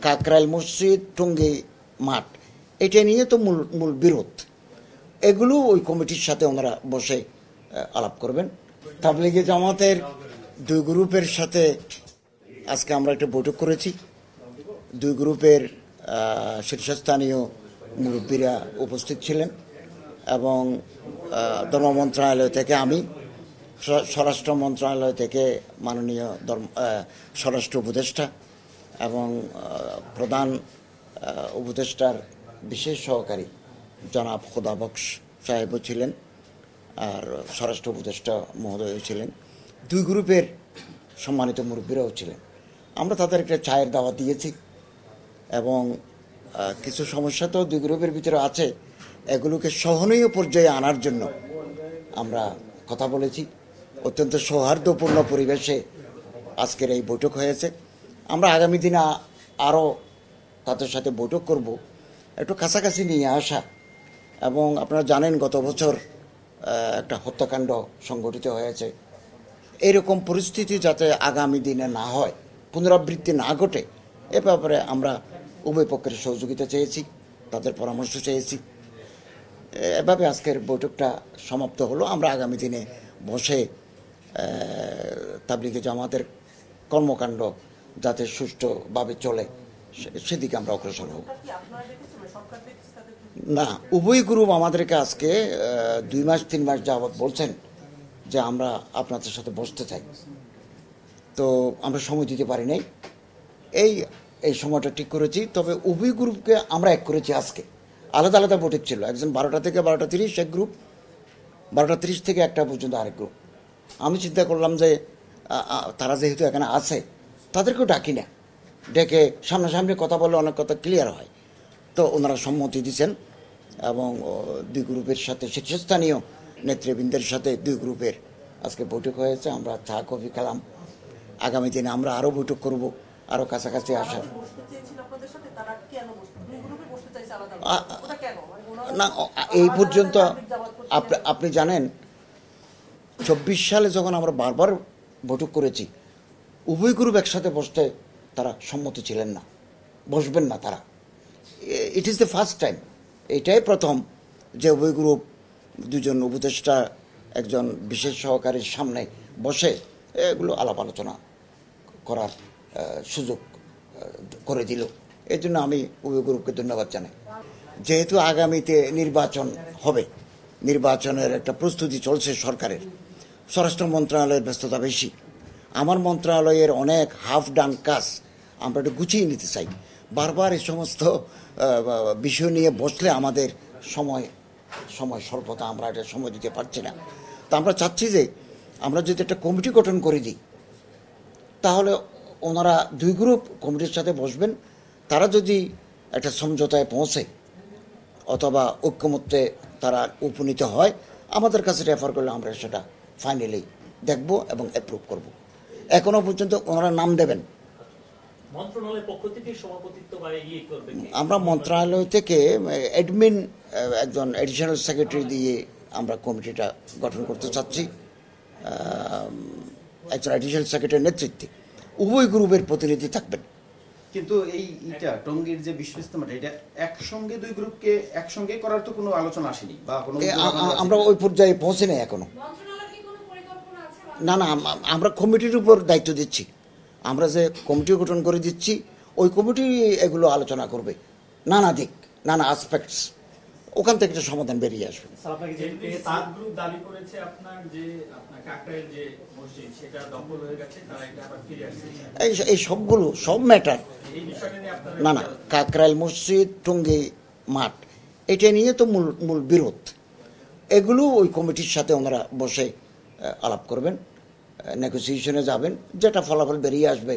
কাকরাইল মসজিদ, টঙ্গী মাঠ, এটা নিয়ে তো মূল মূল বিরোধ। এগুলো ওই কমিটির সাথে ওনারা বসে আলাপ করবেন। তাবলিগে জামাতের দুই গ্রুপের সাথে আজকে আমরা একটা বৈঠক করেছি। দুই গ্রুপের শীর্ষস্থানীয় মুরব্বীরা উপস্থিত ছিলেন এবং ধর্ম মন্ত্রণালয় থেকে আমি, স্বরাষ্ট্র মন্ত্রণালয় থেকে মাননীয় স্বরাষ্ট্র উপদেষ্টা এবং প্রধান উপদেষ্টার বিশেষ সহকারী জনাব খোদাবক্স সাহেবও ছিলেন, আর স্বরাষ্ট্র উপদেষ্টা মহোদয়ও ছিলেন। দুই গ্রুপের সম্মানিত মুরব্বীরাও ছিলেন। আমরা তাদের একটা চায়ের দাওয়াত দিয়েছি এবং কিছু সমস্যা তো দুই গ্রুপের ভিতরে আছে, এগুলোকে সহনীয় পর্যায়ে আনার জন্য আমরা কথা বলেছি। অত্যন্ত সৌহার্দ্যপূর্ণ পরিবেশে আজকের এই বৈঠক হয়েছে। আমরা আগামী দিনে আরও তাদের সাথে বৈঠক করব, একটু কাছাকাছি নিয়ে আসা। এবং আপনারা জানেন গত বছর একটা হত্যাকাণ্ড সংঘটিত হয়েছে। এরকম পরিস্থিতি যাতে আগামী দিনে না হয়, পুনরাবৃত্তি না ঘটে, এ ব্যাপারে আমরা উভয় পক্ষের সহযোগিতা চেয়েছি, তাদের পরামর্শ চেয়েছি। এভাবে আজকের বৈঠকটা সমাপ্ত হলো। আমরা আগামী দিনে বসে তাবলিগে জামাতের কর্মকাণ্ড যাতে সুষ্ঠুভাবে চলে সেদিকে আমরা অগ্রসর হব। না, উভয় গ্রুপ আমাদেরকে আজকে 2 মাস 3 মাস যাবৎ বলছেন যে আমরা আপনাদের সাথে বসতে চাই, তো আমরা সময় দিতে পারি নাই। এই সময়টা ঠিক করেছি। তবে উভয় গ্রুপকে আমরা এক করেছি। আজকে আলাদা আলাদা বৈঠক ছিল, একজন 12টা থেকে 12:30 এক গ্রুপ, 12:30 থেকে 1টা পর্যন্ত আরেক গ্রুপ। আমি চিন্তা করলাম যে তারা যেহেতু এখানে আছে তাদেরকেও ডাকি না, ডেকে সামনাসামনি কথা বললে অনেক কথা ক্লিয়ার হয়। তো ওনারা সম্মতি দিচ্ছেন এবং দুই গ্রুপের সাথে শীর্ষস্থানীয় নেতৃবৃন্দের সাথে দুই গ্রুপের আজকে বৈঠক হয়েছে। আমরা চা কফি খেলাম। আগামী দিনে আমরা আরও বৈঠক করব, আরও কাছাকাছি আসার। না, এই পর্যন্ত আপনি জানেন 24 সালে যখন আমরা বারবার বৈঠক করেছি, উভয় গ্রুপ একসাথে বসতে তারা সম্মতি ছিলেন না, বসবেন না তারা। It is the first time, এটাই প্রথম যে উভয় গ্রুপ দুজন উপদেষ্টা একজন বিশেষ সহকারীর সামনে বসে এগুলো আলাপ আলোচনা করার সুযোগ করে দিল। এই জন্য আমি উভয় গ্রুপকে ধন্যবাদ জানাই। যেহেতু আগামীতে নির্বাচন হবে, নির্বাচনের একটা প্রস্তুতি চলছে সরকারের, স্বরাষ্ট্র মন্ত্রণালয়ের ব্যস্ততা বেশি, আমার মন্ত্রণালয়ের অনেক হাফ ডান কাজ আমরা একটু গুছিয়ে নিতে চাই। বারবার এই সমস্ত বিষয় নিয়ে বসলে আমাদের সময় স্বল্পতা, আমরা এটা সময় দিতে পারছি না। তা আমরা চাচ্ছি যে আমরা যদি একটা কমিটি গঠন করে দিই, তাহলে ওনারা দুই গ্রুপ কমিটির সাথে বসবেন। তারা যদি একটা সমঝোতায় পৌঁছে অথবা ঐক্যমত্যে তারা উপনীত হয়, আমাদের কাছে রেফার করলে আমরা সেটা ফাইনালি দেখব এবং অ্যাপ্রুভ করব। এখনো পর্যন্ত ওনারা নাম দেবেন। আমরা মন্ত্রণালয় থেকে অ্যাডমিন একজন অ্যাডিশনাল সেক্রেটারি দিয়ে আমরা কমিটিটা গঠন করতে চাচ্ছি। একজন অ্যাডিশনাল সেক্রেটারির নেতৃত্বে উভয় গ্রুপের প্রতিনিধি থাকবেন। কিন্তু এইটা টঙ্গীর যে বিশ্ব ইজতেমাটা, এটা একসঙ্গে দুই গ্রুপকে একসঙ্গে করার তো কোনো আলোচনা আসেনি বা কোনো, আমরা ওই পর্যায়ে পৌঁছে নাই এখনো। না, আমরা কমিটির উপর দায়িত্ব দিচ্ছি। আমরা যে কমিটি গঠন করে দিচ্ছি, ওই কমিটি এগুলো আলোচনা করবে, নানা দিক, নানা আসপেক্টস, ওখান থেকে একটা সমাধান বেরিয়ে আসবে। এই সবগুলো সব ম্যাটার না, কাকরাইল মসজিদ, টঙ্গী মাঠ, এটা নিয়ে তো মূল বিরোধ। এগুলো ওই কমিটির সাথে ওনারা বসে আলাপ করবেন, নেগোসিয়েশনে যাবেন, যেটা ফলাফল বেরিয়ে আসবে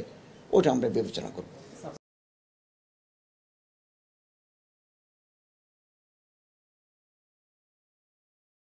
ওটা আমরা বিবেচনা করব।